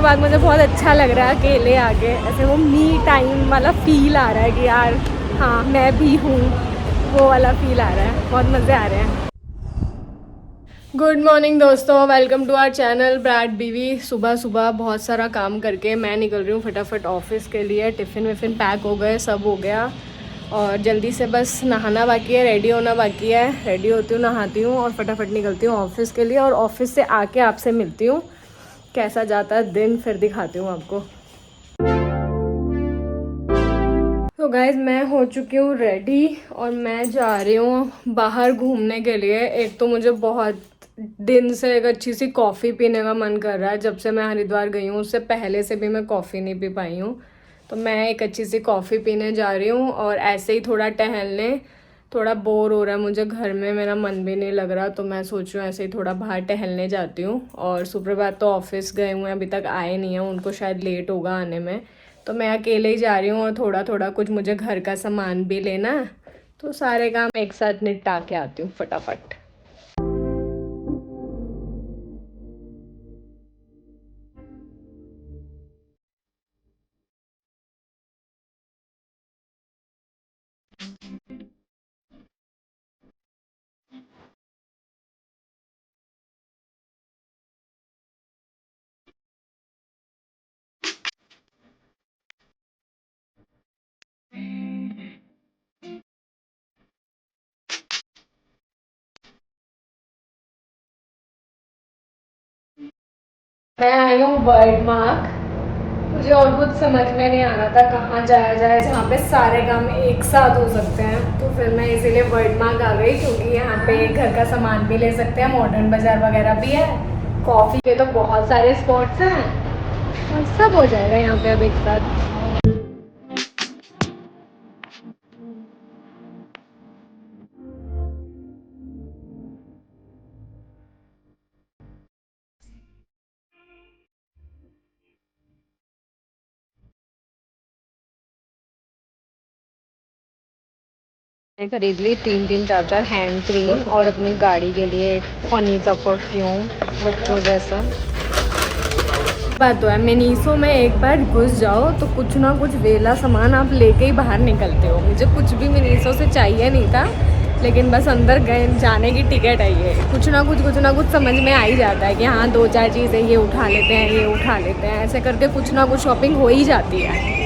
दिनों बाद मुझे बहुत अच्छा लग रहा है अकेले आके, ऐसे वो मी टाइम वाला फील आ रहा है कि यार हाँ मैं भी हूँ, वो वाला फील आ रहा है, बहुत मज़े आ रहे हैं। गुड मॉर्निंग दोस्तों, वेलकम टू आवर चैनल ब्रैड बीवी। सुबह सुबह बहुत सारा काम करके मैं निकल रही हूँ फटाफट ऑफिस के लिए। टिफ़िन विफ़िन पैक हो गए, सब हो गया और जल्दी से बस नहाना बाकी है, रेडी होना बाकी है। रेडी होती हूँ, नहाती हूँ और फटाफट निकलती हूँ ऑफिस के लिए। और ऑफिस से आके आपसे मिलती हूँ, कैसा जाता है दिन फिर दिखाती हूँ आपको। तो गाइज मैं हो चुकी हूँ रेडी और मैं जा रही हूँ बाहर घूमने के लिए। एक तो मुझे बहुत दिन से एक अच्छी सी कॉफ़ी पीने का मन कर रहा है। जब से मैं हरिद्वार गई हूँ उससे पहले से भी मैं कॉफ़ी नहीं पी पाई हूँ, तो मैं एक अच्छी सी कॉफ़ी पीने जा रही हूँ और ऐसे ही थोड़ा टहलने। थोड़ा बोर हो रहा है मुझे घर में, मेरा मन भी नहीं लग रहा, तो मैं सोच रही हूँ ऐसे ही थोड़ा बाहर टहलने जाती हूँ। और सुप्रभात तो ऑफिस गए हुए हैं, अभी तक आए नहीं हैं, उनको शायद लेट होगा आने में, तो मैं अकेले ही जा रही हूँ। और थोड़ा थोड़ा कुछ मुझे घर का सामान भी लेना है, तो सारे काम एक साथ निपटा के आती हूँ फटाफट। मैं आई हूँ वर्ड मार्क। मुझे और कुछ समझ में नहीं आ रहा था कहाँ जाया जाए जहाँ पे सारे काम एक साथ हो सकते हैं, तो फिर मैं इसीलिए वर्ड मार्क आ गई, क्योंकि यहाँ पे घर का सामान भी ले सकते हैं, मॉडर्न बाज़ार वगैरह भी है, कॉफ़ी के तो बहुत सारे स्पॉट्स हैं और सब हो जाएगा यहाँ पे अब एक साथ। मैंने खरीद ली 3-4 हैंड क्रीम और अपनी गाड़ी के लिए एक फनी सा परफ्यूम बच्चों जैसा। बात तो है, मिनीसो में एक बार घुस जाओ तो कुछ ना कुछ वेला सामान आप लेके ही बाहर निकलते हो। मुझे कुछ भी मिनीसो से चाहिए नहीं था, लेकिन बस अंदर गए जाने की टिकट आई है, कुछ ना कुछ समझ में आ ही जाता है कि हाँ 2-4 चीज़ें ये उठा लेते हैं, ये उठा लेते हैं, ऐसे करके कुछ ना कुछ शॉपिंग हो ही जाती है।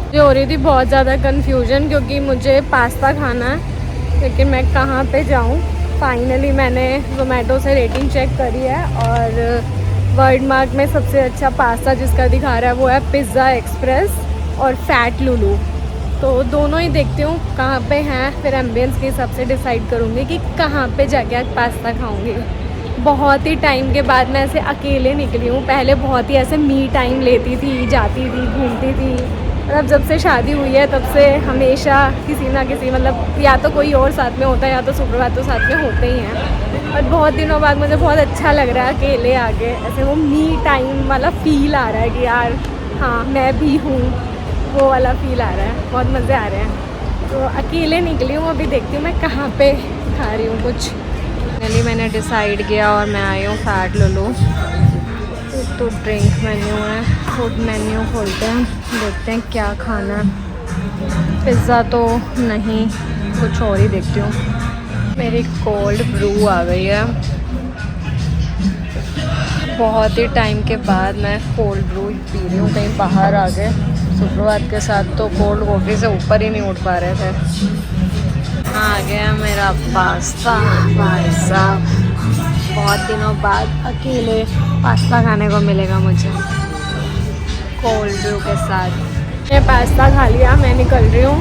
मुझे हो रही थी बहुत ज़्यादा कन्फ्यूजन, क्योंकि मुझे पास्ता खाना है, लेकिन मैं कहाँ पे जाऊँ। फाइनली मैंने ज़ोमैटो से रेटिंग चेक करी है और वर्ड मार्क में सबसे अच्छा पास्ता जिसका दिखा रहा है वो है पिज़्ज़ा एक्सप्रेस और फैट लुलू। तो दोनों ही देखती हूँ कहाँ पे हैं, फिर एम्बियंस के हिसाब से डिसाइड करूँगी कि कहाँ पे जाके आज पास्ता खाऊँगी। बहुत ही टाइम के बाद मैं ऐसे अकेले निकली हूँ। पहले बहुत ही ऐसे मी टाइम लेती थी, जाती थी, घूमती थी, मतलब जब से शादी हुई है तब से हमेशा किसी ना किसी, मतलब या तो कोई और साथ में होता है या तो सुप्रभात तो साथ में होते ही हैं। और बहुत दिनों बाद मुझे बहुत अच्छा लग रहा है अकेले आके, ऐसे वो मी टाइम वाला फील आ रहा है कि यार हाँ मैं भी हूँ, वो वाला फील आ रहा है, बहुत मज़े आ रहे हैं। तो अकेले निकली हूँ, अभी देखती हूँ मैं कहाँ पे खा रही हूँ कुछ। मैंने डिसाइड किया और मैं आई हूँ फैट लुलू। तो ड्रिंक मेन्यू है, फूड मेन्यू खोलते हैं, देखते हैं क्या खाना है। पिज़्ज़ा तो नहीं, कुछ और ही देखती हूँ। मेरी कोल्ड ब्रू आ गई है, बहुत ही टाइम के बाद मैं कोल्ड ब्रू पी रही हूँ कहीं बाहर आ गए। सुप्रभात के साथ तो कोल्ड कॉफ़ी से ऊपर ही नहीं उठ पा रहे थे। आ गया मेरा पास्ता, भाई साहब बहुत दिनों बाद अकेले पास्ता खाने को मिलेगा मुझे कोल्ड ब्रू के साथ। मैं पास्ता खा लिया, मैं निकल रही हूँ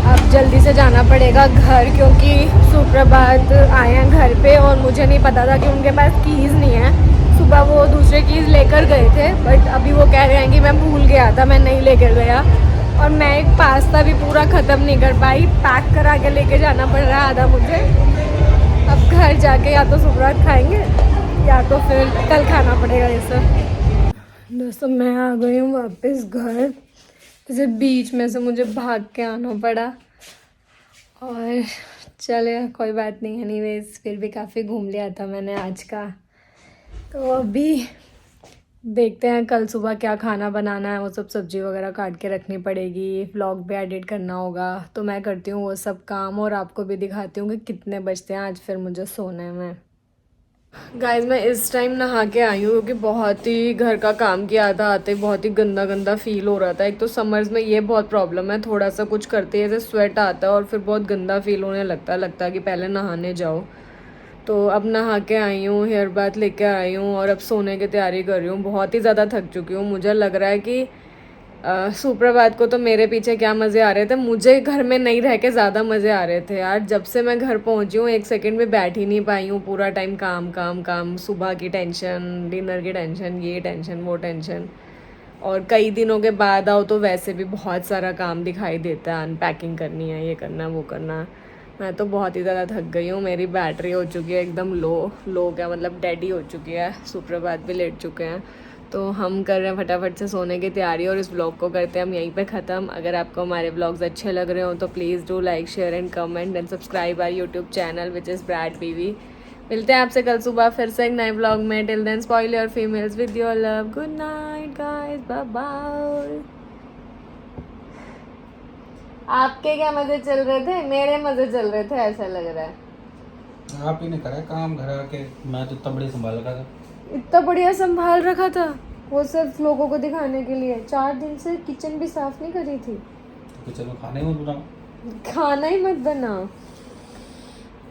अब, जल्दी से जाना पड़ेगा घर, क्योंकि सुप्रभात आए हैं घर पे और मुझे नहीं पता था कि उनके पास कीज़ नहीं है। सुबह वो दूसरे कीज़ लेकर गए थे, बट अभी वो कह रहे हैं कि मैं भूल गया था, मैं नहीं लेकर गया। और मैं एक पास्ता भी पूरा ख़त्म नहीं कर पाई, पैक करा के लेके जाना पड़ रहा है आधा मुझे। अब घर जाके या तो सुप्रभात खाएंगे या तो फिर कल खाना पड़ेगा ये सब। दोस्तों मैं आ गई हूँ वापस घर, जैसे बीच में से मुझे भाग के आना पड़ा, और चले कोई बात नहीं, एनीवेज फिर भी काफ़ी घूम लिया था मैंने आज का। तो अभी देखते हैं कल सुबह क्या खाना बनाना है, वो सब सब्जी वगैरह काट के रखनी पड़ेगी, व्लॉग भी एडिट करना होगा, तो मैं करती हूँ वो सब काम और आपको भी दिखाती हूँ कि कितने बजते हैं आज, फिर मुझे सोने में। गाइस मैं इस टाइम नहा के आई हूँ क्योंकि बहुत ही घर का काम किया था, आते ही बहुत ही गंदा गंदा फील हो रहा था। एक तो समर्स में ये बहुत प्रॉब्लम है, थोड़ा सा कुछ करते ही ऐसे स्वेट आता है और फिर बहुत गंदा फील होने लगता है कि पहले नहाने जाओ। तो अब नहा के आई हूँ, हेयर बाथ लेके आई हूँ और अब सोने की तैयारी कर रही हूँ। बहुत ही ज़्यादा थक चुकी हूँ। मुझे लग रहा है कि सुप्रभात को तो मेरे पीछे क्या मज़े आ रहे थे, मुझे घर में नहीं रह के ज़्यादा मज़े आ रहे थे यार। जब से मैं घर पहुँची हूँ एक सेकंड में बैठ ही नहीं पाई हूँ, पूरा टाइम काम काम काम, सुबह की टेंशन, डिनर की टेंशन, ये टेंशन वो टेंशन। और कई दिनों के बाद आओ तो वैसे भी बहुत सारा काम दिखाई देता है, अनपैकिंग करनी है, ये करना वो करना। मैं तो बहुत ही ज़्यादा थक गई हूँ, मेरी बैटरी हो चुकी है एकदम लो क्या मतलब डेड ही हो चुकी है। सुप्रभात भी लेट चुके हैं, तो हम कर रहे हैं फटाफट से सोने की तैयारी और इस व्लॉग को करते हैं हम यहीं पे ख़त्म। अगर आपको हमारे व्लॉग्स अच्छे लग रहे हो तो please do like share and comment and subscribe our YouTube channel which is ब्रैड बीवी। मिलते हैं आपसे कल सुबह फिर से एक नए व्लॉग में। Till then spoil your females with your love. Good night guys, bye bye. आपके क्या मज़े चल रहे थे? मेरे मज़े चल रहे थे ऐसा लग रहा है। आप ही ने करा काम घर आके, मैं तो इतना बड़ी संभाल रखा था। इतना बढ़िया संभाल रखा था, वो सिर्फ लोगों को दिखाने के लिए। 4 दिन से किचन भी साफ नहीं करी थी। तो चलो खाने में बनाओ। खाना ही मत बना।